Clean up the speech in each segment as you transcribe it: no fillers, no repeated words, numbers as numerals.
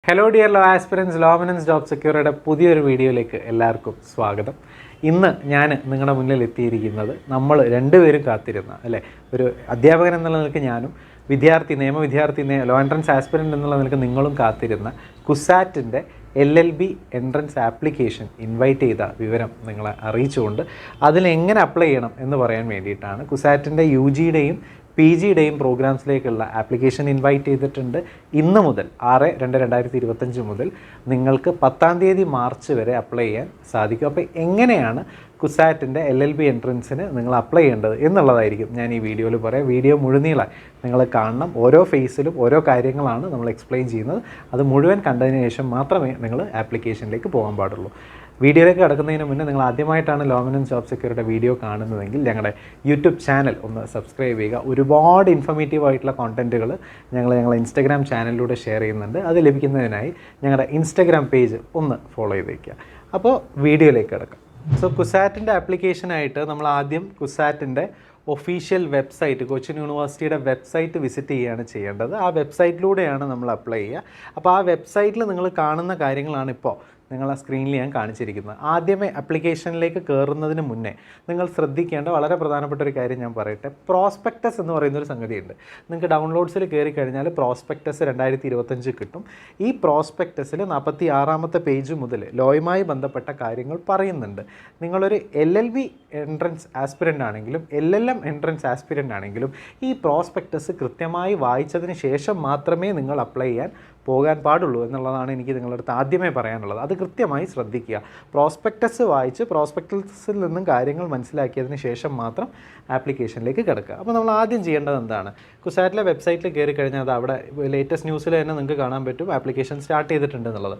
Hello dear law aspirants ലോമിനൻസ് job സെക്യൂറിയുടെ പുതിയൊരു വീഡിയോയിലേക്ക് എല്ലാവർക്കും സ്വാഗതം. ഇന്ന് ഞാൻ നിങ്ങളുടെ മുന്നിൽ എത്തിയിരിക്കുന്നത് നമ്മൾ രണ്ടുപേരും കാത്തിരുന്ന ഒരു അധ്യാപകൻ എന്നുള്ള നിലയ്ക്ക് ഞാനും നിയമവിദ്യാർത്ഥി ലോ എൻട്രൻസ് ആസ്പിരൻ്റ് എന്നുള്ള നിലയ്ക്ക് നിങ്ങളും കാത്തിരുന്ന കുസാറ്റിൻ്റെ LLB എൻട്രൻസ് ആപ്ലിക്കേഷൻ ഇൻവൈറ്റ് ചെയ്ത വിവരം നിങ്ങളെ അറിയിച്ചുകൊണ്ട് അതിലെങ്ങനെ അപ്ലൈ ചെയ്യണം എന്ന് പറയാൻ വേണ്ടിയിട്ടാണ്. കുസാറ്റിൻ്റെ UGയുടെയും PGയുടെയും പ്രോഗ്രാംസിലേക്കുള്ള ആപ്ലിക്കേഷൻ ഇൻവൈറ്റ് ചെയ്തിട്ടുണ്ട്. ഇന്ന് മുതൽ 6/2/2025 മുതൽ നിങ്ങൾക്ക് 10-ാം തീയതി മാർച്ച് വരെ അപ്ലൈ ചെയ്യാൻ സാധിക്കും. അപ്പോൾ എങ്ങനെയാണ് കുസാറ്റിൻ്റെ LLB എൻട്രൻസിന് നിങ്ങൾ അപ്ലൈ ചെയ്യേണ്ടത് എന്നുള്ളതായിരിക്കും ഞാൻ ഈ വീഡിയോയിൽ പറയാം. വീഡിയോ മുഴുനീളായി നിങ്ങൾ കാണണം. ഓരോ ഫേസിലും ഓരോ കാര്യങ്ങളാണ് നമ്മൾ എക്സ്പ്ലെയിൻ ചെയ്യുന്നത്. അത് മുഴുവൻ കണ്ടതിന് ശേഷം മാത്രമേ നിങ്ങൾ ആപ്ലിക്കേഷനിലേക്ക് പോകാൻ പാടുള്ളൂ. വീഡിയോയിലേക്ക് കിടക്കുന്നതിന് മുന്നേ നിങ്ങൾ ആദ്യമായിട്ടാണ് ലോമിനൻസ് ജോബ് സെക്യൂരിറ്റിയുടെ വീഡിയോ കാണുന്നതെങ്കിൽ ഞങ്ങളുടെ യൂട്യൂബ് ചാനൽ ഒന്ന് സബ്സ്ക്രൈബ് ചെയ്യുക. ഒരുപാട് ഇൻഫർമേറ്റീവ് ആയിട്ടുള്ള കോണ്ടൻറ്റുകൾ ഞങ്ങളുടെ ഇൻസ്റ്റാഗ്രാം ചാനലിലൂടെ ഷെയർ ചെയ്യുന്നുണ്ട്. അത് ലഭിക്കുന്നതിനായി ഞങ്ങളുടെ ഇൻസ്റ്റാഗ്രാം പേജ് ഒന്ന് ഫോളോ ചെയ്ത് വയ്ക്കുക. അപ്പോൾ വീഡിയോയിലേക്ക് കിടക്കാം. സോ കുസാറ്റിൻ്റെ ആപ്ലിക്കേഷനായിട്ട് നമ്മൾ ആദ്യം കുസാറ്റിൻ്റെ ഒഫീഷ്യൽ വെബ്സൈറ്റ്, കൊച്ചിൻ യൂണിവേഴ്സിറ്റിയുടെ വെബ്സൈറ്റ് വിസിറ്റ് ചെയ്യുകയാണ് ചെയ്യേണ്ടത്. ആ വെബ്സൈറ്റിലൂടെയാണ് നമ്മൾ അപ്ലൈ ചെയ്യുക. അപ്പോൾ ആ വെബ്സൈറ്റിൽ നിങ്ങൾ കാണുന്ന കാര്യങ്ങളാണ് ഇപ്പോൾ നിങ്ങൾ ആ സ്ക്രീനിൽ ഞാൻ കാണിച്ചിരിക്കുന്നത്. ആദ്യമേ ആപ്ലിക്കേഷനിലേക്ക് കയറുന്നതിന് മുന്നേ നിങ്ങൾ ശ്രദ്ധിക്കേണ്ട വളരെ പ്രധാനപ്പെട്ട ഒരു കാര്യം ഞാൻ പറയട്ടെ. പ്രോസ്പെക്ടസ് എന്ന് പറയുന്നൊരു സംഗതിയുണ്ട്. നിങ്ങൾക്ക് ഡൗൺലോഡ്സിൽ കയറി കഴിഞ്ഞാൽ പ്രോസ്പെക്ടസ് 2025 കിട്ടും. ഈ പ്രോസ്പെക്ടസിൽ 46-ാമത്തെ പേജ് മുതൽ ലോയുമായി ബന്ധപ്പെട്ട കാര്യങ്ങൾ പറയുന്നുണ്ട്. നിങ്ങളൊരു LLB എൻട്രൻസ് ആസ്പിരൻ്റ് ആണെങ്കിലും LLM എൻട്രൻസ് ആസ്പിരൻ്റ് ആണെങ്കിലും ഈ പ്രോസ്പെക്ടസ് കൃത്യമായി വായിച്ചതിന് ശേഷം മാത്രമേ നിങ്ങൾ അപ്ലൈ ചെയ്യാൻ പോകാൻ പാടുള്ളൂ എന്നുള്ളതാണ് എനിക്ക് നിങ്ങളുടെ അടുത്ത് ആദ്യമേ പറയാനുള്ളത്. അത് കൃത്യമായി ശ്രദ്ധിക്കുക. പ്രോസ്പെക്ടസ് വായിച്ച് പ്രോസ്പെക്ടസിൽ നിന്നും കാര്യങ്ങൾ മനസ്സിലാക്കിയതിന് ശേഷം മാത്രം ആപ്ലിക്കേഷനിലേക്ക് കിടക്കുക. അപ്പോൾ നമ്മൾ ആദ്യം ചെയ്യേണ്ടത് എന്താണ്? കുസാറ്റിലെ വെബ്സൈറ്റിൽ കയറി കഴിഞ്ഞാൽ അത് അവിടെ ലേറ്റസ്റ്റ് ന്യൂസിൽ തന്നെ നിങ്ങൾക്ക് കാണാൻ പറ്റും ആപ്ലിക്കേഷൻ സ്റ്റാർട്ട് ചെയ്തിട്ടുണ്ട് എന്നുള്ളത്.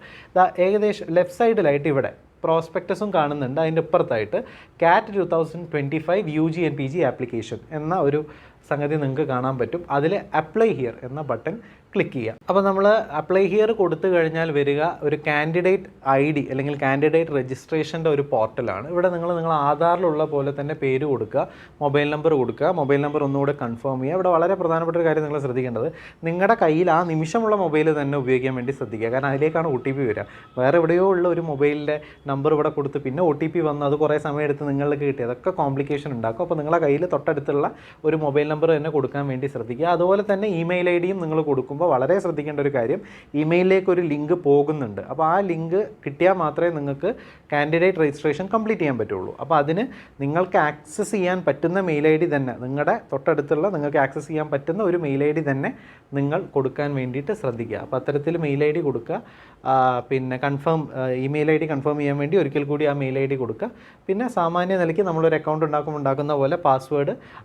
ഏകദേശം ലെഫ്റ്റ് സൈഡിലായിട്ട് ഇവിടെ പ്രോസ്പെക്ടസും കാണുന്നുണ്ട്. അതിൻ്റെ ഇപ്പുറത്തായിട്ട് CAT 2025 UG and PG application എന്ന ഒരു സംഗതി നിങ്ങൾക്ക് കാണാൻ പറ്റും. അതിൽ അപ്ലൈ ഹിയർ എന്ന ബട്ടൺ ക്ലിക്ക് ചെയ്യുക. അപ്പോൾ നമ്മൾ അപ്ലൈ ഹിയർ കൊടുത്തു കഴിഞ്ഞാൽ വരിക ഒരു കാൻഡിഡേറ്റ് ID അല്ലെങ്കിൽ കാൻഡിഡേറ്റ് രജിസ്ട്രേഷൻ്റെ ഒരു പോർട്ടലാണ്. ഇവിടെ നിങ്ങൾ ആധാറിലുള്ള പോലെ തന്നെ പേര് കൊടുക്കുക, മൊബൈൽ നമ്പർ കൊടുക്കുക, മൊബൈൽ നമ്പർ ഒന്നുകൂടെ കൺഫേം ചെയ്യുക. ഇവിടെ വളരെ പ്രധാനപ്പെട്ട ഒരു കാര്യം നിങ്ങൾ ശ്രദ്ധിക്കേണ്ടത്, നിങ്ങളുടെ കയ്യിൽ ആ നിമിഷമുള്ള മൊബൈൽ തന്നെ ഉപയോഗിക്കാൻ വേണ്ടി ശ്രദ്ധിക്കുക. കാരണം അതിലേക്കാണ് OTP വരിക. വേറെ എവിടെയോ ഉള്ള ഒരു മൊബൈലിൻ്റെ നമ്പർ ഇവിടെ കൊടുത്ത് പിന്നെ OTP വന്ന് അത് കുറേ സമയം എടുത്ത് നിങ്ങൾക്ക് കിട്ടി, അതൊക്കെ കോംപ്ലിക്കേഷൻ ഉണ്ടാക്കും. അപ്പോൾ നിങ്ങളുടെ കയ്യിൽ തൊട്ടടുത്തുള്ള ഒരു മൊബൈൽ നമ്പർ തന്നെ കൊടുക്കാൻ വേണ്ടി ശ്രദ്ധിക്കുക. അതുപോലെ തന്നെ ഇമെയിൽ IDയും നിങ്ങൾ കൊടുക്കും. വളരെ ശ്രദ്ധിക്കേണ്ട ഒരു കാര്യം, ഇമെയിലിലേക്ക് ഒരു ലിങ്ക് പോകുന്നുണ്ട്. അപ്പോൾ ആ ലിങ്ക് കിട്ടിയാൽ മാത്രമേ നിങ്ങൾക്ക് കാൻഡിഡേറ്റ് രജിസ്ട്രേഷൻ കംപ്ലീറ്റ് ചെയ്യാൻ പറ്റുള്ളൂ. അപ്പോൾ അതിന് നിങ്ങൾക്ക് ആക്സസ് ചെയ്യാൻ പറ്റുന്ന മെയിൽ ID തന്നെ, നിങ്ങളുടെ തൊട്ടടുത്തുള്ള നിങ്ങൾക്ക് ആക്സസ് ചെയ്യാൻ പറ്റുന്ന ഒരു മെയിൽ ID തന്നെ നിങ്ങൾ കൊടുക്കാൻ വേണ്ടിയിട്ട് ശ്രദ്ധിക്കുക. അപ്പോൾ അത്തരത്തിൽ മെയിൽ ID കൊടുക്കുക. പിന്നെ ഇമെയിൽ ID കൺഫേം ചെയ്യാൻ വേണ്ടി ഒരിക്കൽ കൂടി ആ മെയിൽ ID കൊടുക്കുക. പിന്നെ സാമാന്യ നിലയ്ക്ക് നമ്മളൊരു അക്കൗണ്ട് ഉണ്ടാക്കുന്ന പോലെ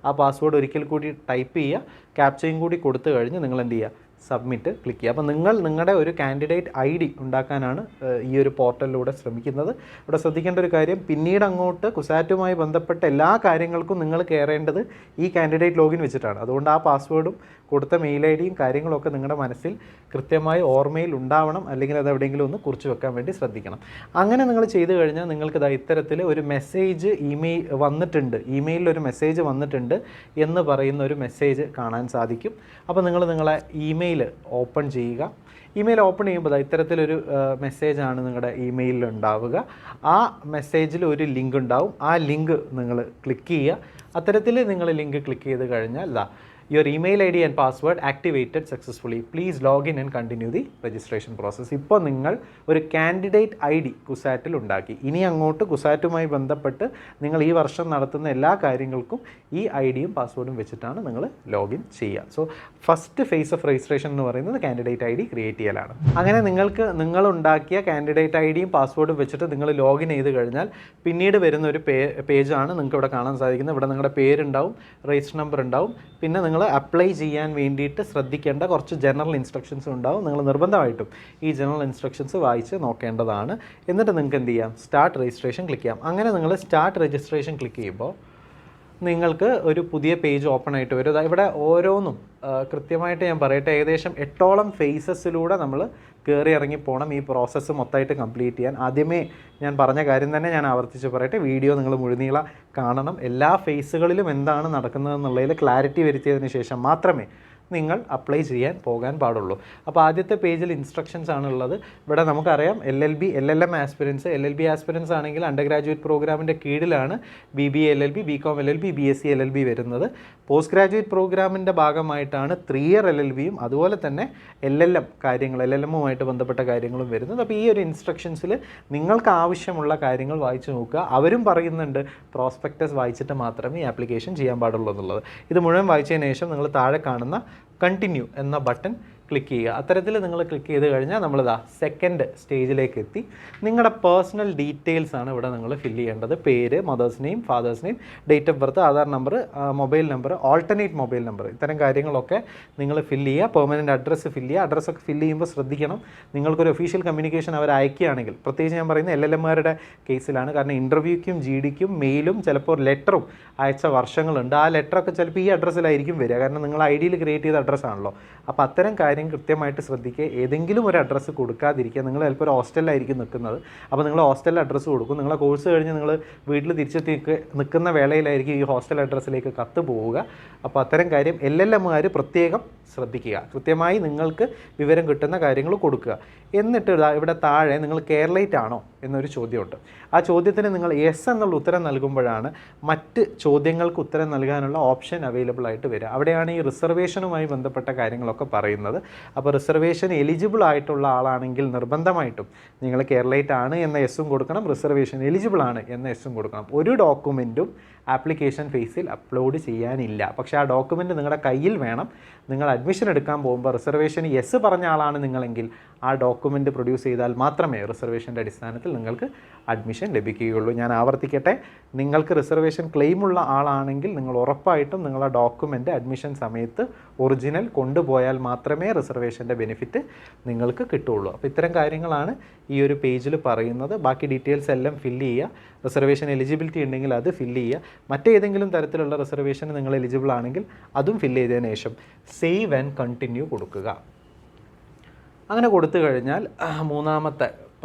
ആ പാസ്വേഡ് ഒരിക്കൽ കൂടി ടൈപ്പ് ചെയ്യുക. ക്യാപ്ചയും കൂടി കൊടുത്തു കഴിഞ്ഞ് നിങ്ങൾ എന്ത് ചെയ്യുക? സബ്മിറ്റ് ക്ലിക്ക് ചെയ്യുക. അപ്പോൾ നിങ്ങളുടെ ഒരു കാൻഡിഡേറ്റ് ID ഉണ്ടാക്കാനാണ് ഈ ഒരു പോർട്ടലിലൂടെ ശ്രമിക്കുന്നത്. ഇവിടെ ശ്രദ്ധിക്കേണ്ട ഒരു കാര്യം, പിന്നീട് അങ്ങോട്ട് കുസാറ്റുമായി ബന്ധപ്പെട്ട എല്ലാ കാര്യങ്ങൾക്കും നിങ്ങൾ കയറേണ്ടത് ഈ കാൻഡിഡേറ്റ് ലോഗിൻ വെച്ചിട്ടാണ്. അതുകൊണ്ട് ആ പാസ്വേഡും കൊടുത്ത മെയിൽ IDയും കാര്യങ്ങളൊക്കെ നിങ്ങളുടെ മനസ്സിൽ കൃത്യമായി ഓർമ്മയിൽ ഉണ്ടാവണം, അല്ലെങ്കിൽ അത് എവിടെയെങ്കിലും ഒന്ന് കുറിച്ച് വെക്കാൻ വേണ്ടി ശ്രദ്ധിക്കണം. അങ്ങനെ നിങ്ങൾ ചെയ്തു കഴിഞ്ഞാൽ നിങ്ങൾക്ക് ഇത്തരത്തിൽ ഒരു മെസ്സേജ് ഇമെയിലിൽ ഒരു മെസ്സേജ് വന്നിട്ടുണ്ട് എന്ന് പറയുന്ന ഒരു മെസ്സേജ് കാണാൻ സാധിക്കും. അപ്പോൾ നിങ്ങളെ ഇമെയിൽ ഓപ്പൺ ചെയ്യുക. ഇമെയിൽ ഓപ്പൺ ചെയ്യുമ്പോൾ ഇത്തരത്തിലൊരു മെസ്സേജാണ് നിങ്ങളുടെ ഇമെയിലിൽ ഉണ്ടാവുക. ആ മെസ്സേജിൽ ഒരു ലിങ്ക് ഉണ്ടാവും. ആ ലിങ്ക് നിങ്ങൾ ക്ലിക്ക് ചെയ്യുക. അത്തരത്തിൽ നിങ്ങൾ ലിങ്ക് ക്ലിക്ക് ചെയ്ത് കഴിഞ്ഞാൽ your email ID and password activated successfully. Please log in and continue the registration process. ഇപ്പോൾ നിങ്ങൾ ഒരു കാൻഡിഡേറ്റ് ID കുസാറ്റിൽ ഉണ്ടാക്കി. ഇനി അങ്ങോട്ട് കുസാറ്റുമായി ബന്ധപ്പെട്ട് നിങ്ങൾ ഈ വർഷം നടത്തുന്ന എല്ലാ കാര്യങ്ങൾക്കും ഈ IDയും പാസ്വേഡും വെച്ചിട്ടാണ് നിങ്ങൾ ലോഗിൻ ചെയ്യുക. So first phase of registration എന്ന് പറയുന്നത് കാൻഡിഡേറ്റ് ID ക്രിയേറ്റ് ചെയ്യലാണ്. അങ്ങനെ നിങ്ങൾ ഉണ്ടാക്കിയ കാൻഡിഡേറ്റ് IDയും പാസ്വേഡും വെച്ചിട്ട് നിങ്ങൾ ലോഗിൻ ചെയ്ത് കഴിഞ്ഞാൽ പിന്നീട് വരുന്ന ഒരു പേജാണ് നിങ്ങൾക്ക് ഇവിടെ കാണാൻ സാധിക്കുന്നത്. ഇവിടെ നിങ്ങളുടെ പേരുണ്ടാവും, രജിസ്റ്റർ നമ്പർ ഉണ്ടാവും, പിന്നെ നിങ്ങൾ അപ്ലൈ ചെയ്യാൻ വേണ്ടിയിട്ട് ശ്രദ്ധിക്കേണ്ട കുറച്ച് ജനറൽ ഇൻസ്ട്രക്ഷൻസ് ഉണ്ടാവും. നിങ്ങൾ നിർബന്ധമായിട്ടും ഈ ജനറൽ ഇൻസ്ട്രക്ഷൻസ് വായിച്ച് നോക്കേണ്ടതാണ്. എന്നിട്ട് നിങ്ങൾക്ക് എന്ത് ചെയ്യാം? സ്റ്റാർട്ട് രജിസ്ട്രേഷൻ ക്ലിക്ക് ചെയ്യാം. അങ്ങനെ നിങ്ങൾ സ്റ്റാർട്ട് രജിസ്ട്രേഷൻ ക്ലിക്ക് ചെയ്യുമ്പോൾ നിങ്ങൾക്ക് ഒരു പുതിയ പേജ് ഓപ്പൺ ആയിട്ട് വരും. ഇവിടെ ഓരോന്നും കൃത്യമായിട്ട് ഞാൻ പറയട്ടെ, ഏകദേശം 8ഓളം ഫേസസിലൂടെ നമ്മൾ കയറി ഇറങ്ങി പോകണം ഈ പ്രോസസ്സ് മൊത്തമായിട്ട് കംപ്ലീറ്റ് ചെയ്യാൻ. ആദ്യമേ ഞാൻ പറഞ്ഞ കാര്യം തന്നെ ഞാൻ ആവർത്തിച്ച് പറയട്ടെ, വീഡിയോ നിങ്ങൾ മുഴുനീള കാണണം. എല്ലാ ഫേസുകളിലും എന്താണ് നടക്കുന്നതെന്നുള്ളതിൽ ക്ലാരിറ്റി വരുത്തിയതിന് ശേഷം മാത്രമേ നിങ്ങൾ അപ്ലൈ ചെയ്യാൻ പോകാൻ പാടുള്ളൂ. അപ്പോൾ ആദ്യത്തെ പേജിൽ ഇൻസ്ട്രക്ഷൻസ് ആണുള്ളത്. ഇവിടെ നമുക്കറിയാം LLB LLM aspirants, LLB aspirants ആണെങ്കിൽ അണ്ടർ ഗ്രാജുവേറ്റ് പ്രോഗ്രാമിൻ്റെ കീഴിലാണ് BBA LLB, BCom LLB, BSc LLB വരുന്നത്. പോസ്റ്റ് ഗ്രാജുവേറ്റ് പ്രോഗ്രാമിൻ്റെ ഭാഗമായിട്ടാണ് 3 ഇയർ LLBയും അതുപോലെ തന്നെ LLM കാര്യങ്ങൾ, LLMുമായിട്ട് ബന്ധപ്പെട്ട കാര്യങ്ങളും വരുന്നത്. അപ്പോൾ ഈ ഒരു ഇൻസ്ട്രക്ഷൻസിൽ നിങ്ങൾക്ക് ആവശ്യമുള്ള കാര്യങ്ങൾ വായിച്ചു നോക്കുക. അവരും പറയുന്നുണ്ട് പ്രോസ്പെക്ടസ് വായിച്ചിട്ട് മാത്രമേ ഈ ആപ്ലിക്കേഷൻ ചെയ്യാൻ പാടുള്ളൂ എന്നുള്ളത്. ഇത് മുഴുവൻ വായിച്ചതിന് ശേഷം നിങ്ങൾ താഴെ കാണുന്ന കണ്ടിന്യൂ എന്ന ബട്ടൺ ക്ലിക്ക് ചെയ്യുക. അത്തരത്തിൽ നിങ്ങൾ ക്ലിക്ക് ചെയ്ത് കഴിഞ്ഞാൽ നമ്മളിതാ സെക്കൻഡ് സ്റ്റേജിലേക്ക് എത്തി. നിങ്ങളുടെ പേഴ്സണൽ ഡീറ്റെയിൽസ് ആണ് ഇവിടെ നിങ്ങൾ ഫില്ല് ചെയ്യേണ്ടത്. പേര്, mothers name, fathers name, date of birth, Aadhaar number, mobile number, alternate mobile number, ഇത്തരം കാര്യങ്ങളൊക്കെ നിങ്ങൾ ഫില്ല് ചെയ്യുക. പെർമനൻറ്റ് അഡ്രസ്സ് ഫില്ല് ചെയ്യുക. അഡ്രസ്സൊക്കെ ഫില്ല് ചെയ്യുമ്പോൾ ശ്രദ്ധിക്കണം, നിങ്ങൾക്കൊരു ഒഫീഷ്യൽ കമ്മ്യൂണിക്കേഷൻ അവർ അയക്കുകയാണെങ്കിൽ, പ്രത്യേകിച്ച് ഞാൻ പറയുന്നത് LLMമാരുടെ കേസിലാണ്. കാരണം ഇൻ്റർവ്യൂക്കും GDക്കും മെയിലും ചിലപ്പോൾ ലെറ്ററും അയച്ച വർഷങ്ങളുണ്ട്. ആ ലെറ്ററൊക്കെ ചിലപ്പോൾ ഈ അഡ്രസ്സിലായിരിക്കും വരിക. കാരണം നിങ്ങൾ ID ക്രിയേറ്റ് ചെയ്ത അഡ്രസ്സാണല്ലോ. അപ്പോൾ അത്തരം കാര്യം കൃത്യമായിട്ട് ശ്രദ്ധിക്കുക. ഏതെങ്കിലും ഒരു അഡ്രസ്സ് കൊടുക്കാതിരിക്കുക. നിങ്ങൾ ചിലപ്പോൾ ഒരു ഹോസ്റ്റലിലായിരിക്കും നിൽക്കുന്നത്. അപ്പോൾ നിങ്ങൾ ഹോസ്റ്റലിൽ അഡ്രസ്സ് കൊടുക്കും. നിങ്ങളെ കോഴ്സ് കഴിഞ്ഞ് നിങ്ങൾ വീട്ടിൽ തിരിച്ചെത്തി നിൽക്കുന്ന വേളയിലായിരിക്കും ഈ ഹോസ്റ്റൽ അഡ്രസ്സിലേക്ക് കത്ത് പോവുക. അപ്പോൾ അത്തരം കാര്യം LLMമാർ പ്രത്യേകം ശ്രദ്ധിക്കുക. കൃത്യമായി നിങ്ങൾക്ക് വിവരം കിട്ടുന്ന കാര്യങ്ങൾ കൊടുക്കുക. എന്നിട്ട് ഇവിടെ താഴെ നിങ്ങൾ കേരളൈറ്റ് ആണോ എന്നൊരു ചോദ്യമുണ്ട്. ആ ചോദ്യത്തിന് നിങ്ങൾ യെസ് എന്നുള്ള ഉത്തരം നൽകുമ്പോഴാണ് മറ്റ് ചോദ്യങ്ങൾക്ക് ഉത്തരം നൽകാനുള്ള ഓപ്ഷൻ അവൈലബിൾ ആയിട്ട് വരിക. അവിടെയാണ് ഈ റിസർവേഷനുമായി ബന്ധപ്പെട്ട കാര്യങ്ങളൊക്കെ പറയുന്നത്. അപ്പോൾ റിസർവേഷൻ എലിജിബിൾ ആയിട്ടുള്ള ആളാണെങ്കിൽ നിർബന്ധമായിട്ടും നിങ്ങൾ കേരളൈറ്റ് ആണ് എന്ന യെസ്സും കൊടുക്കണം, റിസർവേഷൻ എലിജിബിൾ ആണ് എന്ന യെസ്സും കൊടുക്കണം. ഒരു ഡോക്യുമെൻറ്റും ആപ്ലിക്കേഷൻ ഫേസിൽ അപ്ലോഡ് ചെയ്യാനില്ല. പക്ഷേ ആ ഡോക്യുമെൻറ്റ് നിങ്ങളുടെ കയ്യിൽ വേണം. നിങ്ങൾ അഡ്മിഷൻ എടുക്കാൻ പോകുമ്പോൾ റിസർവേഷൻ യെസ് പറഞ്ഞ ആളാണ് നിങ്ങളെങ്കിൽ ആ ഡോക്യുമെൻറ്റ് പ്രൊഡ്യൂസ് ചെയ്താൽ മാത്രമേ റിസർവേഷൻ്റെ അടിസ്ഥാനത്തിൽ നിങ്ങൾക്ക് അഡ്മിഷൻ ലഭിക്കുകയുള്ളൂ. ഞാൻ ആവർത്തിക്കട്ടെ, നിങ്ങൾക്ക് റിസർവേഷൻ ക്ലെയിമുള്ള ആളാണെങ്കിൽ നിങ്ങൾ ഉറപ്പായിട്ടും നിങ്ങളുടെ ഡോക്യുമെൻ്റ് അഡ്മിഷൻ സമയത്ത് ഒറിജിനൽ കൊണ്ടുപോയാൽ മാത്രമേ റിസർവേഷൻ്റെ ബെനിഫിറ്റ് നിങ്ങൾക്ക് കിട്ടുകയുള്ളൂ. അപ്പോൾ ഇത്തരം കാര്യങ്ങളാണ് ഈ ഒരു പേജിൽ പറയുന്നത്. ബാക്കി ഡീറ്റെയിൽസ് എല്ലാം ഫില്ല് ചെയ്യുക. റിസർവേഷൻ എലിജിബിലിറ്റി ഉണ്ടെങ്കിൽ അത് ഫില്ല് ചെയ്യുക. മറ്റേതെങ്കിലും തരത്തിലുള്ള റിസർവേഷന് നിങ്ങൾ എലിജിബിൾ ആണെങ്കിൽ അതും ഫില്ല് ചെയ്തതിന് ശേഷം സേവ് ആൻഡ് കണ്ടിന്യൂ കൊടുക്കുക. അങ്ങനെ കൊടുത്തു കഴിഞ്ഞാൽ മൂന്നാമത്തെ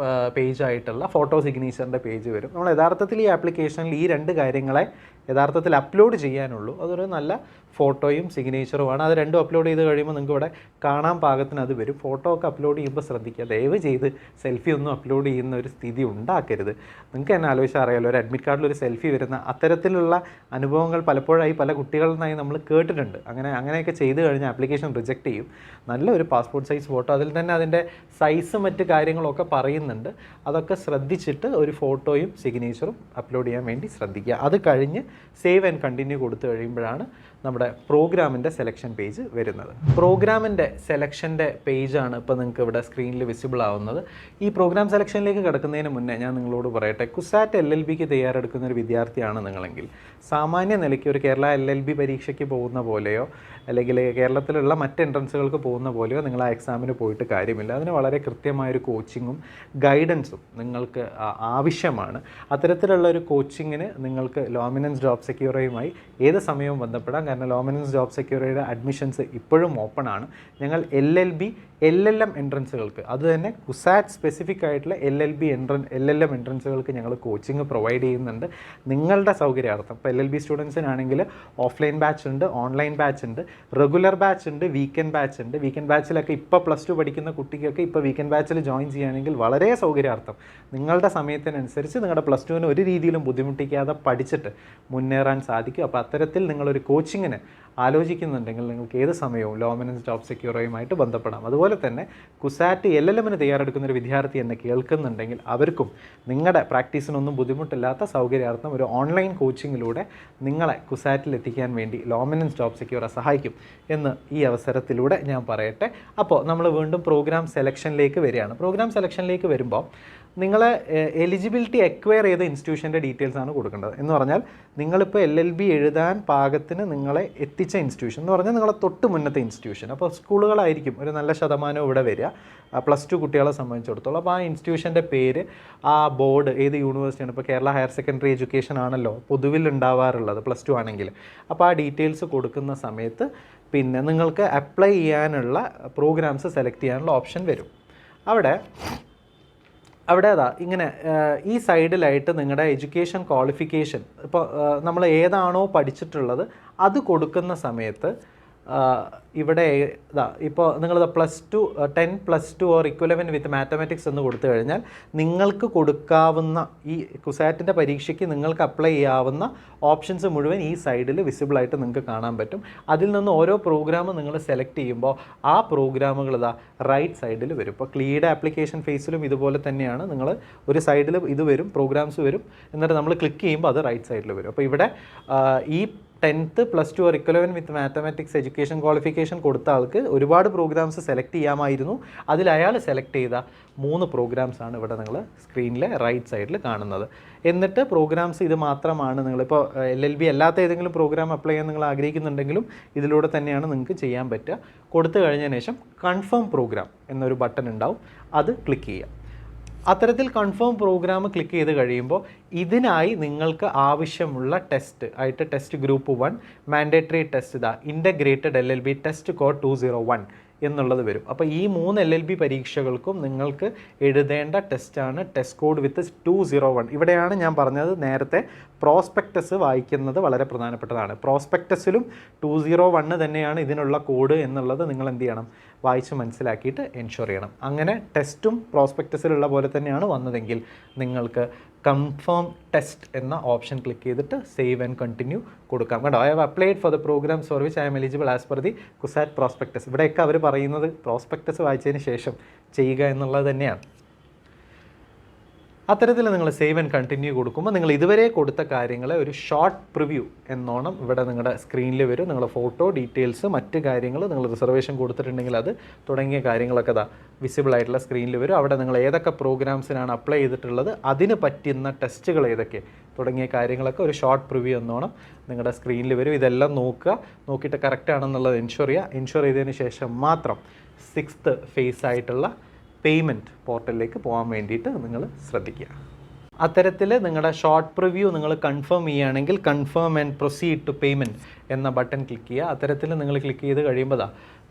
പേജായിട്ടുള്ള ഫോട്ടോ സിഗ്നേച്ചറിൻ്റെ പേജ് വരും. നമ്മൾ യഥാർത്ഥത്തിൽ ഈ ആപ്ലിക്കേഷനിൽ ഈ 2 കാര്യങ്ങളെ യഥാർത്ഥത്തിൽ അപ്ലോഡ് ചെയ്യാനുള്ളൂ. അതൊരു നല്ല ഫോട്ടോയും സിഗ്നേച്ചറുമാണ്. അത് രണ്ടും അപ്ലോഡ് ചെയ്ത് കഴിയുമ്പോൾ നിങ്ങൾക്ക് ഇവിടെ കാണാൻ പാകത്തിന് അത് വരും. ഫോട്ടോ ഒക്കെ അപ്ലോഡ് ചെയ്യുമ്പോൾ ശ്രദ്ധിക്കുക, ദയവ് ചെയ്ത് സെൽഫി ഒന്നും അപ്ലോഡ് ചെയ്യുന്ന ഒരു സ്ഥിതി ഉണ്ടാക്കരുത്. നിങ്ങൾക്ക് തന്നെ ആലോചിച്ചാൽ അറിയാമല്ലോ, ഒരു അഡ്മിറ്റ് കാർഡിൽ ഒരു സെൽഫി വരുന്ന അത്തരത്തിലുള്ള അനുഭവങ്ങൾ പലപ്പോഴായി പല കുട്ടികളിൽ നിന്നായി നമ്മൾ കേട്ടിട്ടുണ്ട്. അങ്ങനെയൊക്കെ ചെയ്ത് കഴിഞ്ഞാൽ ആപ്ലിക്കേഷൻ റിജക്റ്റ് ചെയ്യും. നല്ലൊരു പാസ്പോർട്ട് സൈസ് ഫോട്ടോ, അതിൽ തന്നെ അതിൻ്റെ സൈസ് മറ്റ് കാര്യങ്ങളൊക്കെ പറയുന്നുണ്ട്. അതൊക്കെ ശ്രദ്ധിച്ചിട്ട് ഒരു ഫോട്ടോയും സിഗ്നേച്ചറും അപ്ലോഡ് ചെയ്യാൻ വേണ്ടി ശ്രദ്ധിക്കുക. അത് കഴിഞ്ഞ് സേവ് ആൻഡ് കണ്ടിന്യൂ കൊടുത്തു കഴിയുമ്പോഴാണ് നമ്മുടെ പ്രോഗ്രാമിൻ്റെ സെലക്ഷൻ പേജ് വരുന്നത്. പ്രോഗ്രാമിൻ്റെ സെലക്ഷൻ്റെ പേജാണ് ഇപ്പോൾ നിങ്ങൾക്ക് ഇവിടെ സ്ക്രീനിൽ വിസിബിൾ ആവുന്നത്. ഈ പ്രോഗ്രാം സെലക്ഷനിലേക്ക് കിടക്കുന്നതിന് മുന്നേ ഞാൻ നിങ്ങളോട് പറയട്ടെ, കുസാറ്റ് LLBക്ക് തയ്യാറെടുക്കുന്ന ഒരു വിദ്യാർത്ഥിയാണ് നിങ്ങളെങ്കിൽ സാമാന്യ നിലയ്ക്ക് ഒരു കേരള LLB പരീക്ഷയ്ക്ക് പോകുന്ന പോലെയോ അല്ലെങ്കിൽ കേരളത്തിലുള്ള മറ്റ് എൻട്രൻസുകൾക്ക് പോകുന്ന പോലെയോ നിങ്ങൾ ആ എക്സാമിന് പോയിട്ട് കാര്യമില്ല. അതിന് വളരെ കൃത്യമായൊരു കോച്ചിങ്ങും ഗൈഡൻസും നിങ്ങൾക്ക് ആവശ്യമാണ്. അത്തരത്തിലുള്ള ഒരു കോച്ചിങ്ങിന് നിങ്ങൾക്ക് ലോമിനൻസ് ജോബ് സെക്യൂറുമായി ഏത് സമയവും ബന്ധപ്പെടാം. കാരണം ലോമിനൻസ് ജോബ് സെക്യൂറിയുടെ അഡ്മിഷൻസ് ഇപ്പോഴും ഓപ്പൺ ആണ്. ഞങ്ങൾ LLB LLM എൻട്രൻസുകൾക്ക്, അതുതന്നെ കുസാറ്റ് സ്പെസിഫിക് ആയിട്ടുള്ള LLM എൻട്രൻസുകൾക്ക് ഞങ്ങൾ കോച്ചിങ് പ്രൊവൈഡ് ചെയ്യുന്നുണ്ട് നിങ്ങളുടെ സൗകര്യാർത്ഥം. ഇപ്പോൾ LLB സ്റ്റുഡൻസിനാണെങ്കിൽ ഓഫ്ലൈൻ ബാച്ച് ഉണ്ട്, ഓൺലൈൻ ബാച്ച് ഉണ്ട്, റെഗുലർ ബാച്ച് ഉണ്ട്, വീക്കെൻഡ് ബാച്ച് ഉണ്ട്. വീക്കെൻഡ് ബാച്ചിലൊക്കെ ഇപ്പോൾ +2 പഠിക്കുന്ന കുട്ടിക്കൊക്കെ ഇപ്പോൾ വീക്കെൻഡ് ബാച്ചിൽ ജോയിൻ ചെയ്യുകയാണെങ്കിൽ വളരെ സൗകര്യാർത്ഥം നിങ്ങളുടെ സമയത്തിനനുസരിച്ച് നിങ്ങളുടെ +2ന് ഒരു രീതിയിലും ബുദ്ധിമുട്ടിക്കാതെ പഠിച്ചിട്ട് മുന്നേറാൻ സാധിക്കും. അപ്പോൾ അത്തരത്തിൽ നിങ്ങളൊരു കോച്ചിങ്ങിന് ആലോചിക്കുന്നുണ്ടെങ്കിൽ നിങ്ങൾക്ക് ഏത് സമയവും ലോമിനൻസ് ജോബ് സെക്യൂറുമായിട്ട് ബന്ധപ്പെടാം. അതുപോലെ തന്നെ കുസാറ്റ് LLMന് തയ്യാറെടുക്കുന്ന ഒരു വിദ്യാർത്ഥി എന്നെ കേൾക്കുന്നുണ്ടെങ്കിൽ അവർക്കും നിങ്ങളുടെ പ്രാക്ടീസിനൊന്നും ബുദ്ധിമുട്ടില്ലാത്ത സൗകര്യാർത്ഥം ഒരു ഓൺലൈൻ കോച്ചിങ്ങിലൂടെ നിങ്ങളെ കുസാറ്റിൽ എത്തിക്കാൻ വേണ്ടി ലോമിനൻസ് ജോബ് സെക്യൂർ സഹായിക്കും എന്ന് ഈ അവസരത്തിലൂടെ ഞാൻ പറയട്ടെ. അപ്പോൾ നമ്മൾ വീണ്ടും പ്രോഗ്രാം സെലക്ഷനിലേക്ക് വരികയാണ്. പ്രോഗ്രാം സെലക്ഷനിലേക്ക് വരുമ്പോൾ നിങ്ങൾ എലിജിബിലിറ്റി എക്വയർ ചെയ്ത ഇൻസ്റ്റിറ്റ്യൂഷൻ്റെ ഡീറ്റെയിൽസാണ് കൊടുക്കേണ്ടത്. എന്ന് പറഞ്ഞാൽ നിങ്ങളിപ്പോൾ LLB എഴുതാൻ പാകത്തിന് നിങ്ങളെ എത്തിച്ച ഇൻസ്റ്റിറ്റ്യൂഷൻ എന്ന് പറഞ്ഞാൽ നിങ്ങളെ തൊട്ട് മുന്നത്തെ ഇൻസ്റ്റിറ്റ്യൂഷൻ. അപ്പോൾ സ്കൂളുകളായിരിക്കും ഒരു നല്ല ശതമാനം ഇവിടെ വരിക +2 കുട്ടികളെ സംബന്ധിച്ചിടത്തോളം. അപ്പോൾ ആ ഇൻസ്റ്റിറ്റ്യൂഷൻ്റെ പേര്, ആ ബോർഡ് ഏത് യൂണിവേഴ്സിറ്റിയാണ്. ഇപ്പോൾ കേരള ഹയർ സെക്കൻഡറി എഡ്യൂക്കേഷൻ ആണല്ലോ പൊതുവിൽ ഉണ്ടാവാറുള്ളത് +2 ആണെങ്കിൽ. അപ്പോൾ ആ ഡീറ്റെയിൽസ് കൊടുക്കുന്ന സമയത്ത് പിന്നെ നിങ്ങൾക്ക് അപ്ലൈ ചെയ്യാനുള്ള പ്രോഗ്രാംസ് സെലക്ട് ചെയ്യാനുള്ള ഓപ്ഷൻ വരും. അവിടെ അതാ ഇങ്ങനെ ഈ സൈഡിലായിട്ട് നിങ്ങളുടെ എഡ്യൂക്കേഷൻ ക്വാളിഫിക്കേഷൻ, ഇപ്പോൾ നമ്മൾ ഏതാണോ പഠിച്ചിട്ടുള്ളത് അത് കൊടുക്കുന്ന സമയത്ത് ഇവിടെ ഇതാ ഇപ്പോൾ നിങ്ങളിത് +2 10 +2 ഓർ ഇക്വലവൻറ്റ് വിത്ത് മാത്തമാറ്റിക്സ് എന്ന് കൊടുത്തു കഴിഞ്ഞാൽ നിങ്ങൾക്ക് കൊടുക്കാവുന്ന ഈ കുസാറ്റിൻ്റെ പരീക്ഷയ്ക്ക് നിങ്ങൾക്ക് അപ്ലൈ ചെയ്യാവുന്ന ഓപ്ഷൻസ് മുഴുവൻ ഈ സൈഡിൽ വിസിബിളായിട്ട് നിങ്ങൾക്ക് കാണാൻ പറ്റും. അതിൽ നിന്ന് ഓരോ പ്രോഗ്രാമും നിങ്ങൾ സെലക്ട് ചെയ്യുമ്പോൾ ആ പ്രോഗ്രാമുകൾ ഇതാ റൈറ്റ് സൈഡിൽ വരും. ഇപ്പോൾ ക്ലീയുടെ ആപ്ലിക്കേഷൻ ഫേസിലും ഇതുപോലെ തന്നെയാണ്. നിങ്ങൾ ഒരു സൈഡിൽ ഇത് വരും, പ്രോഗ്രാംസ് വരും, എന്നിട്ട് നമ്മൾ ക്ലിക്ക് ചെയ്യുമ്പോൾ അത് റൈറ്റ് സൈഡിൽ വരും. അപ്പോൾ ഇവിടെ ഈ 10th +2 or equivalent with mathematics education qualification കൊടുത്ത ആൾക്ക് ഒരുപാട് പ്രോഗ്രാംസ് സെലക്ട് ചെയ്യാമായിരുന്നു. അതിൽ അയാൾ സെലക്ട് ചെയ്ത 3 പ്രോഗ്രാംസാണ് ഇവിടെ നിങ്ങൾ സ്ക്രീനിലെ റൈറ്റ് സൈഡിൽ കാണുന്നത്. എന്നിട്ട് പ്രോഗ്രാംസ് ഇത് മാത്രമാണ്. നിങ്ങളിപ്പോൾ LLB അല്ലാത്ത ഏതെങ്കിലും പ്രോഗ്രാം അപ്ലൈ ചെയ്യാൻ നിങ്ങൾ ആഗ്രഹിക്കുന്നുണ്ടെങ്കിലും ഇതിലൂടെ തന്നെയാണ് നിങ്ങൾക്ക് ചെയ്യാൻ പറ്റുക. കൊടുത്തു കഴിഞ്ഞതിന് ശേഷം കൺഫേം പ്രോഗ്രാം എന്നൊരു ബട്ടൺ ഉണ്ടാവും, അത് ക്ലിക്ക് ചെയ്യുക. അത്തരത്തിൽ കൺഫേം പ്രോഗ്രാം ക്ലിക്ക് ചെയ്ത് കഴിയുമ്പോൾ ഇതിനായി നിങ്ങൾക്ക് ആവശ്യമുള്ള ടെസ്റ്റ് ആയിട്ട് ടെസ്റ്റ് ഗ്രൂപ്പ് 1 മാൻഡേറ്ററി ടെസ്റ്റ് ഇതാ ഇൻ്റഗ്രേറ്റഡ് LLB ടെസ്റ്റ് കോഡ് 201 എന്നുള്ളത് വരും. അപ്പോൾ ഈ 3 LLB പരീക്ഷകൾക്കും നിങ്ങൾക്ക് എഴുതേണ്ട ടെസ്റ്റാണ് ടെസ്റ്റ് കോഡ് വിത്ത് 201. ഇവിടെയാണ് ഞാൻ പറഞ്ഞത് നേരത്തെ പ്രോസ്പെക്ടസ് വായിക്കുന്നത് വളരെ പ്രധാനപ്പെട്ടതാണ്. പ്രോസ്പെക്ടസിലും 201 തന്നെയാണ് ഇതിനുള്ള കോഡ് എന്നുള്ളത് നിങ്ങൾ എന്ത് ചെയ്യണം, വായിച്ച് മനസ്സിലാക്കിയിട്ട് എൻഷുർ ചെയ്യണം. അങ്ങനെ ടെസ്റ്റും പ്രോസ്പെക്ടസിലുള്ള പോലെ തന്നെയാണ് വന്നതെങ്കിൽ നിങ്ങൾക്ക് കൺഫേം ടെസ്റ്റ് എന്ന ഓപ്ഷൻ ക്ലിക്ക് ചെയ്തിട്ട് സേവ് ആൻഡ് കണ്ടിന്യൂ കൊടുക്കാം. കേട്ടോ, I have applied for the programme for which I am eligible as per the CUSAT prospectus. ഇവിടെയൊക്കെ അവർ പറയുന്നത് പ്രോസ്പെക്ടസ് വായിച്ചതിന് ശേഷം ചെയ്യുക എന്നുള്ളത് തന്നെയാണ്. അത്തരത്തിൽ നിങ്ങൾ സേവ് ആൻഡ് കണ്ടിന്യൂ കൊടുക്കുമ്പോൾ നിങ്ങൾ ഇതുവരെ കൊടുത്ത കാര്യങ്ങളെ ഒരു ഷോർട്ട് പ്രിവ്യൂ എന്നോണം ഇവിടെ നിങ്ങളുടെ സ്ക്രീനിൽ വരും. നിങ്ങളുടെ ഫോട്ടോ ഡീറ്റെയിൽസ്, മറ്റ് കാര്യങ്ങൾ, നിങ്ങൾ റിസർവേഷൻ കൊടുത്തിട്ടുണ്ടെങ്കിൽ അത് തുടങ്ങിയ കാര്യങ്ങളൊക്കെ ഇതാ വിസിബിൾ ആയിട്ടുള്ള സ്ക്രീനിൽ വരും. അവിടെ നിങ്ങൾ ഏതൊക്കെ പ്രോഗ്രാംസിനാണ് അപ്ലൈ ചെയ്തിട്ടുള്ളത്, അതിന് പറ്റുന്ന ടെസ്റ്റുകൾ ഏതൊക്കെ തുടങ്ങിയ കാര്യങ്ങളൊക്കെ ഒരു ഷോർട്ട് പ്രിവ്യൂ എന്നോണം നിങ്ങളുടെ സ്ക്രീനിൽ വരും. ഇതെല്ലാം നോക്കുക, നോക്കിയിട്ട് കറക്റ്റ് ആണെന്നുള്ളത് എൻഷുർ ചെയ്യുക. എൻഷുർ ചെയ്തതിന് ശേഷം മാത്രം 6th ഫേസ് ആയിട്ടുള്ള പേയ്മെൻറ്റ് പോർട്ടലിലേക്ക് പോകാൻ വേണ്ടിയിട്ട് നിങ്ങൾ ശ്രദ്ധിക്കുക. അത്തരത്തിൽ നിങ്ങളുടെ ഷോർട്ട് പ്രിവ്യൂ നിങ്ങൾ കൺഫേം ചെയ്യുകയാണെങ്കിൽ confirm and proceed to payment എന്ന ബട്ടൺ ക്ലിക്ക് ചെയ്യുക. അത്തരത്തിൽ നിങ്ങൾ ക്ലിക്ക് ചെയ്ത് കഴിയുമ്പോൾ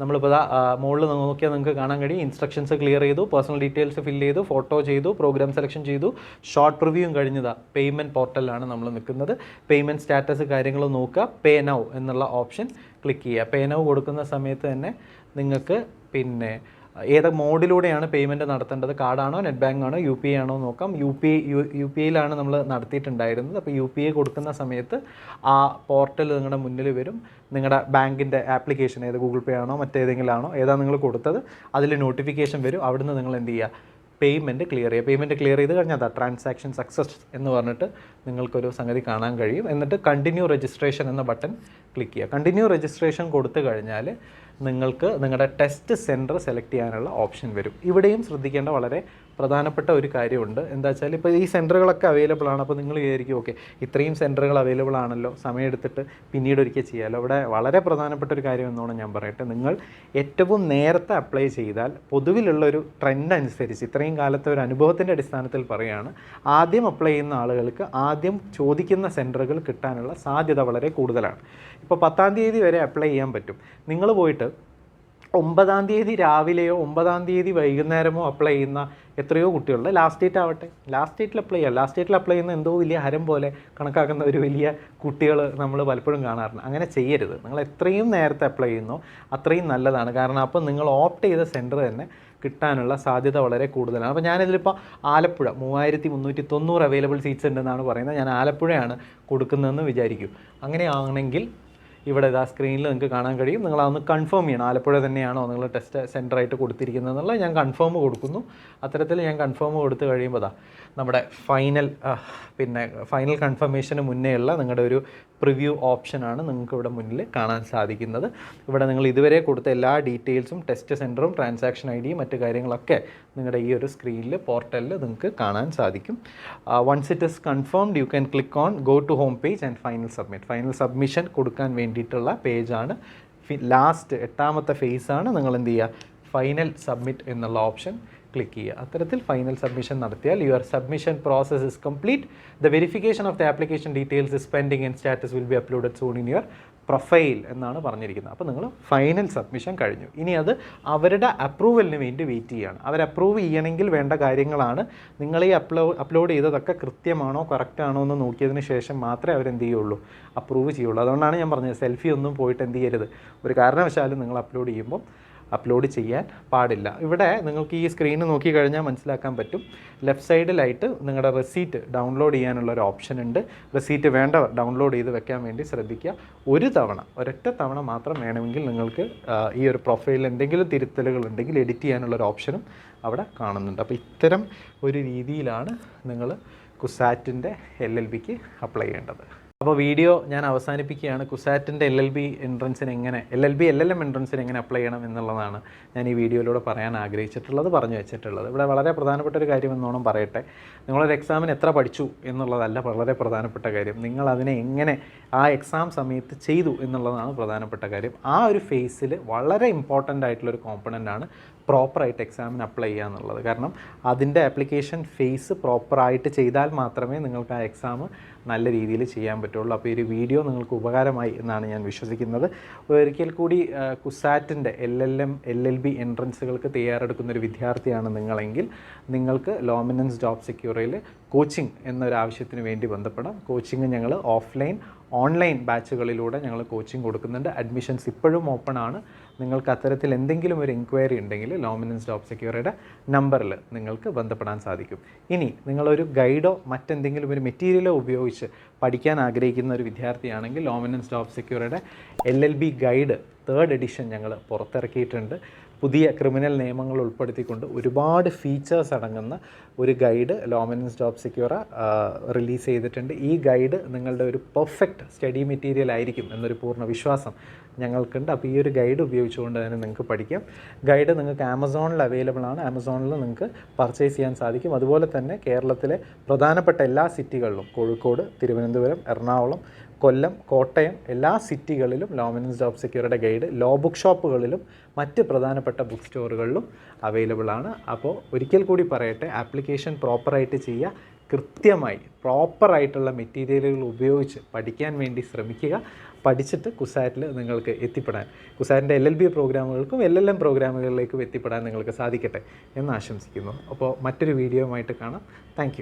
നമ്മളിപ്പോൾ മുകളിൽ നോക്കിയാൽ നിങ്ങൾക്ക് കാണാൻ കഴിയും ഇൻസ്ട്രക്ഷൻസ് ക്ലിയർ ചെയ്തു, പേഴ്സണൽ ഡീറ്റെയിൽസ് ഫില്ല് ചെയ്തു, ഫോട്ടോ ചെയ്തു, പ്രോഗ്രാം സെലക്ഷൻ ചെയ്തു, ഷോർട്ട് പ്രിവ്യൂവും കഴിഞ്ഞതാ പേയ്മെൻറ്റ് പോർട്ടലിലാണ് നമ്മൾ നിൽക്കുന്നത്. പേയ്മെൻറ്റ് സ്റ്റാറ്റസ് കാര്യങ്ങൾ നോക്കുക, പേ നൗ എന്നുള്ള ഓപ്ഷൻ ക്ലിക്ക് ചെയ്യുക. പേ നൗ കൊടുക്കുന്ന സമയത്ത് തന്നെ നിങ്ങൾക്ക് പിന്നെ ഏത് മോഡിലൂടെയാണ് പേയ്മെൻറ്റ് നടത്തേണ്ടത്, കാർഡാണോ നെറ്റ് ബാങ്ക് ആണോ UPI ആണോ നോക്കാം. UPIയിലാണ് നമ്മൾ നടത്തിയിട്ടുണ്ടായിരുന്നത്. അപ്പോൾ UPI കൊടുക്കുന്ന സമയത്ത് ആ പോർട്ടൽ നിങ്ങളുടെ മുന്നിൽ വരും. നിങ്ങളുടെ ബാങ്കിൻ്റെ ആപ്ലിക്കേഷൻ ഏത് ഗൂഗിൾ പേ ആണോ മറ്റേതെങ്കിലും ആണോ ഏതാണ് നിങ്ങൾ കൊടുത്തത് അതിൽ നോട്ടിഫിക്കേഷൻ വരും. അവിടുന്ന് നിങ്ങൾ എന്ത് ചെയ്യുക, പേയ്മെൻറ്റ് ക്ലിയർ ചെയ്യുക. പേയ്മെൻറ്റ് ക്ലിയർ ചെയ്ത് കഴിഞ്ഞാൽ ട്രാൻസാക്ഷൻ സക്സസ് എന്ന് പറഞ്ഞിട്ട് നിങ്ങൾക്കൊരു സംഗതി കാണാൻ കഴിയും. എന്നിട്ട് കണ്ടിന്യൂ രജിസ്ട്രേഷൻ എന്ന ബട്ടൺ ക്ലിക്ക് ചെയ്യുക. കണ്ടിന്യൂ രജിസ്ട്രേഷൻ കൊടുത്തു കഴിഞ്ഞാൽ നിങ്ങൾക്ക് നിങ്ങളുടെ ടെസ്റ്റ് സെൻറ്റർ സെലക്ട് ചെയ്യാനുള്ള ഓപ്ഷൻ വരും. ഇവിടെയും ശ്രദ്ധിക്കേണ്ട വളരെ പ്രധാനപ്പെട്ട ഒരു കാര്യമുണ്ട്. എന്താ വെച്ചാൽ ഇപ്പോൾ ഈ സെൻറ്ററുകളൊക്കെ അവൈലബിൾ ആണ്. അപ്പോൾ നിങ്ങൾ വിചാരിക്കും ഓക്കെ ഇത്രയും സെൻറ്ററുകൾ അവൈലബിൾ ആണല്ലോ, സമയമെടുത്തിട്ട് പിന്നീട് ഒരിക്കൽ ചെയ്യാമല്ലോ. ഇവിടെ വളരെ പ്രധാനപ്പെട്ട ഒരു കാര്യം എന്നോണം ഞാൻ പറയട്ടെ. നിങ്ങൾ ഏറ്റവും നേരത്തെ അപ്ലൈ ചെയ്താൽ പൊതുവിലുള്ളൊരു ട്രെൻഡ് അനുസരിച്ച് ഇത്രയും കാലത്തെ ഒരു അനുഭവത്തിൻ്റെ അടിസ്ഥാനത്തിൽ പറയുകയാണ്, ആദ്യം അപ്ലൈ ചെയ്യുന്ന ആളുകൾക്ക് ആദ്യം ചോദിക്കുന്ന സെൻറ്ററുകൾ കിട്ടാനുള്ള സാധ്യത വളരെ കൂടുതലാണ്. ഇപ്പോൾ 10ാം തീയതി വരെ അപ്ലൈ ചെയ്യാൻ പറ്റും. നിങ്ങൾ പോയിട്ട് 9ാം തീയതി രാവിലെയോ 9ാം തീയതി വൈകുന്നേരമോ അപ്ലൈ ചെയ്യുന്ന എത്രയോ കുട്ടികളുണ്ട്. ലാസ്റ്റ് ഡേറ്റ് ആവട്ടെ, ലാസ്റ്റ് ഡേറ്റിൽ അപ്ലൈ ചെയ്യുക. ലാസ്റ്റ് ഡേറ്റിൽ അപ്ലൈ ചെയ്യുന്ന എന്തോ വലിയ ഹരം പോലെ കണക്കാക്കുന്ന ഒരു വലിയ കുട്ടികൾ നമ്മൾ പലപ്പോഴും കാണാറുണ്ട്. അങ്ങനെ ചെയ്യരുത്. നിങ്ങൾ എത്രയും നേരത്തെ അപ്ലൈ ചെയ്യുന്നോ അത്രയും നല്ലതാണ്. കാരണം അപ്പോൾ നിങ്ങൾ ഓപ്റ്റ് ചെയ്ത സെൻറ്റർ തന്നെ കിട്ടാനുള്ള സാധ്യത വളരെ കൂടുതലാണ്. അപ്പോൾ ഞാനിതിലിപ്പോൾ ആലപ്പുഴ 3390 അവൈലബിൾ സീറ്റ്സ് ഉണ്ടെന്നാണ് പറയുന്നത്. ഞാൻ ആലപ്പുഴയാണ് കൊടുക്കുന്നതെന്ന് വിചാരിക്കും. അങ്ങനെയാണെങ്കിൽ ഇവിടെ ഇതാ സ്ക്രീനിൽ നിങ്ങൾക്ക് കാണാൻ കഴിയും. നിങ്ങളതൊന്ന് കൺഫേം ചെയ്യണം, ആലപ്പുഴ തന്നെയാണോ നിങ്ങൾ ടെസ്റ്റ് സെൻറ്ററായിട്ട് കൊടുത്തിരിക്കുന്നത് എന്നുള്ളത്. ഞാൻ കൺഫേം കൊടുക്കുന്നു. അത്തരത്തിൽ ഞാൻ കൺഫേം കൊടുത്തു കഴിയുമ്പോൾ നമ്മുടെ ഫൈനൽ കൺഫർമേഷന് മുന്നേ ഉള്ള നിങ്ങളുടെ ഒരു പ്രിവ്യൂ ഓപ്ഷനാണ് നിങ്ങൾക്ക് ഇവിടെ മുന്നിൽ കാണാൻ സാധിക്കുന്നത്. ഇവിടെ നിങ്ങൾ ഇതുവരെ കൊടുത്ത എല്ലാ ഡീറ്റെയിൽസും ടെസ്റ്റ് സെൻറ്ററും ട്രാൻസാക്ഷൻ ID മറ്റു കാര്യങ്ങളൊക്കെ നിങ്ങളുടെ ഈ ഒരു സ്ക്രീനിൽ പോർട്ടലിൽ നിങ്ങൾക്ക് കാണാൻ സാധിക്കും. Once it is confirmed you can click on go to home page and final submit. Final submission കൊടുക്കാൻ വേണ്ടിയിട്ടുള്ള പേജാണ്. ലാസ്റ്റ് 8ാമത്തെ ഫേസാണ്. നിങ്ങൾ എന്ത് ചെയ്യുക, ഫൈനൽ സബ്മിറ്റ് എന്നുള്ള ഓപ്ഷൻ ക്ലിക്ക് ചെയ്യുക. അത്തരത്തിൽ ഫൈനൽ സബ്മിഷൻ നടത്തിയാൽ your submission process is complete. The verification of the application details is pending and status will be uploaded soon in your profile എന്നാണ് പറഞ്ഞിരിക്കുന്നത്. അപ്പോൾ നിങ്ങൾ ഫൈനൽ സബ്മിഷൻ കഴിഞ്ഞു. ഇനി അത് അവരുടെ അപ്രൂവലിന് വേണ്ടി വെയിറ്റ് ചെയ്യുകയാണ്. അവർ അപ്രൂവ് ചെയ്യണമെങ്കിൽ വേണ്ട കാര്യങ്ങളാണ് നിങ്ങൾ ഈ അപ്ലോഡ് ചെയ്തതൊക്കെ കൃത്യമാണോ കറക്റ്റ് ആണോ എന്ന് നോക്കിയതിന് ശേഷം മാത്രമേ അവരെന്ത് ചെയ്യുള്ളൂ, അപ്രൂവ് ചെയ്യുള്ളൂ. അതുകൊണ്ടാണ് ഞാൻ പറഞ്ഞത് സെൽഫി ഒന്നും പോയിട്ട് എന്ത് ചെയ്യരുത്, ഒരു കാരണവശാലും നിങ്ങൾ അപ്ലോഡ് ചെയ്യുമ്പോൾ അപ്ലോഡ് ചെയ്യാൻ പാടില്ല. ഇവിടെ നിങ്ങൾക്ക് ഈ സ്ക്രീൻ നോക്കി കഴിഞ്ഞാൽ മനസ്സിലാക്കാൻ പറ്റും, ലെഫ്റ്റ് സൈഡിലായിട്ട് നിങ്ങളുടെ റെസീറ്റ് ഡൗൺലോഡ് ചെയ്യാനുള്ള ഒരു ഓപ്ഷൻ ഉണ്ട്. റെസീറ്റ് വേണ്ടവർ ഡൗൺലോഡ് ചെയ്ത് വെക്കാൻ വേണ്ടി ശ്രദ്ധിക്കുക. ഒരൊറ്റ തവണ മാത്രം വേണമെങ്കിൽ നിങ്ങൾക്ക് ഈ ഒരു പ്രൊഫൈലിൽ എന്തെങ്കിലും തിരുത്തലുകൾ ഉണ്ടെങ്കിൽ എഡിറ്റ് ചെയ്യാനുള്ളൊരു ഓപ്ഷനും അവിടെ കാണുന്നുണ്ട്. അപ്പോൾ ഇത്തരം ഒരു രീതിയിലാണ് നിങ്ങൾ കുസാറ്റിൻ്റെ LLBക്ക് അപ്ലൈ ചെയ്യേണ്ടത്. അപ്പോൾ വീഡിയോ ഞാൻ അവസാനിപ്പിക്കുകയാണ്. കുസാറ്റിൻ്റെ LLM എൻട്രൻസിന് എങ്ങനെ അപ്ലൈ ചെയ്യണം എന്നുള്ളതാണ് ഞാൻ ഈ വീഡിയോയിലൂടെ പറയാൻ പറഞ്ഞു വെച്ചിട്ടുള്ളത്. ഇവിടെ വളരെ പ്രധാനപ്പെട്ട ഒരു കാര്യം എന്നോണം പറയട്ടെ, നിങ്ങളൊരു എക്സാമിന് എത്ര പഠിച്ചു എന്നുള്ളതല്ല വളരെ പ്രധാനപ്പെട്ട കാര്യം, നിങ്ങൾ അതിനെ എങ്ങനെ ആ എക്സാം സമയത്ത് ചെയ്തു എന്നുള്ളതാണ് പ്രധാനപ്പെട്ട കാര്യം. ആ ഒരു ഫേസിൽ വളരെ ഇമ്പോർട്ടൻ്റ് ആയിട്ടുള്ളൊരു കോമ്പണൻ്റാണ് പ്രോപ്പറായിട്ട് എക്സാമിന് അപ്ലൈ ചെയ്യുക എന്നുള്ളത്. കാരണം അതിൻ്റെ ആപ്ലിക്കേഷൻ ഫേസ് പ്രോപ്പറായിട്ട് ചെയ്താൽ മാത്രമേ നിങ്ങൾക്ക് ആ എക്സാം നല്ല രീതിയിൽ ചെയ്യാൻ പറ്റുള്ളൂ. അപ്പോൾ ഈ ഒരു വീഡിയോ നിങ്ങൾക്ക് ഉപകാരമായി എന്നാണ് ഞാൻ വിശ്വസിക്കുന്നത്. ഒരിക്കൽ കൂടി കുസാറ്റിൻ്റെ LLB എൻട്രൻസുകൾക്ക് തയ്യാറെടുക്കുന്നൊരു വിദ്യാർത്ഥിയാണ് നിങ്ങളെങ്കിൽ നിങ്ങൾക്ക് ലോമിനൻസ് ജോബ് സെക്യൂറിൽ കോച്ചിങ് എന്നൊരാവശ്യത്തിന് വേണ്ടി ബന്ധപ്പെടാം. കോച്ചിങ് ഞങ്ങൾ ഓൺലൈൻ ബാച്ചുകളിലൂടെ ഞങ്ങൾ കോച്ചിങ് കൊടുക്കുന്നുണ്ട്. അഡ്മിഷൻസ് ഇപ്പോഴും ഓപ്പൺ ആണ്. നിങ്ങൾക്ക് അത്തരത്തിൽ എന്തെങ്കിലും ഒരു എൻക്വയറി ഉണ്ടെങ്കിൽ ലോമിനൻസ് ജോബ് സെക്യൂറിയുടെ നമ്പറിൽ നിങ്ങൾക്ക് ബന്ധപ്പെടാൻ സാധിക്കും. ഇനി നിങ്ങളൊരു ഗൈഡോ മറ്റെന്തെങ്കിലും ഒരു മെറ്റീരിയലോ ഉപയോഗിച്ച് പഠിക്കാൻ ആഗ്രഹിക്കുന്ന ഒരു വിദ്യാർത്ഥിയാണെങ്കിൽ ലോമിനൻസ് ജോബ് സെക്യൂറിയുടെ LLB ഗൈഡ് 3rd എഡിഷൻ ഞങ്ങൾ പുറത്തിറക്കിയിട്ടുണ്ട്. പുതിയ ക്രിമിനൽ നിയമങ്ങൾ ഉൾപ്പെടുത്തിക്കൊണ്ട് ഒരുപാട് ഫീച്ചേഴ്സ് അടങ്ങുന്ന ഒരു ഗൈഡ് ലോമിനൻസ് ജോബ് സെക്യൂർ റിലീസ് ചെയ്തിട്ടുണ്ട്. ഈ ഗൈഡ് നിങ്ങളുടെ ഒരു പെർഫെക്റ്റ് സ്റ്റഡി മെറ്റീരിയൽ ആയിരിക്കും എന്നൊരു പൂർണ്ണ വിശ്വാസം ഞങ്ങൾക്കുണ്ട്. അപ്പോൾ ഈ ഒരു ഗൈഡ് ഉപയോഗിച്ചുകൊണ്ട് തന്നെ നിങ്ങൾക്ക് പഠിക്കാം. ഗൈഡ് നിങ്ങൾക്ക് ആമസോണിൽ അവൈലബിൾ ആണ്. ആമസോണിൽ നിങ്ങൾക്ക് പർച്ചേസ് ചെയ്യാൻ സാധിക്കും. അതുപോലെ തന്നെ കേരളത്തിലെ പ്രധാനപ്പെട്ട എല്ലാ സിറ്റികളിലും, കോഴിക്കോട്, തിരുവനന്തപുരം, എറണാകുളം, കൊല്ലം, കോട്ടയം എല്ലാ സിറ്റികളിലും ലോമിനൻസ് ജോബ് സെക്യൂറിയുടെ ഗൈഡ് ലോ ബുക്ക് ഷോപ്പുകളിലും മറ്റ് പ്രധാനപ്പെട്ട ബുക്ക് സ്റ്റോറുകളിലും അവൈലബിൾ ആണ്. അപ്പോൾ ഒരിക്കൽ കൂടി പറയട്ടെ, ആപ്ലിക്കേഷൻ പ്രോപ്പറായിട്ട് ചെയ്യുക, കൃത്യമായി പ്രോപ്പറായിട്ടുള്ള മെറ്റീരിയലുകൾ ഉപയോഗിച്ച് പഠിക്കാൻ വേണ്ടി ശ്രമിക്കുക. പഠിച്ചിട്ട് കുസാറ്റിൽ നിങ്ങൾക്ക് എത്തിപ്പെടാൻ, കുസാറ്റിൻ്റെ LLB പ്രോഗ്രാമുകൾക്കും LLM പ്രോഗ്രാമുകളിലേക്കും എത്തിപ്പെടാൻ നിങ്ങൾക്ക് സാധിക്കട്ടെ എന്ന് ആശംസിക്കുന്നു. അപ്പോൾ മറ്റൊരു വീഡിയോയുമായിട്ട് കാണാം. താങ്ക്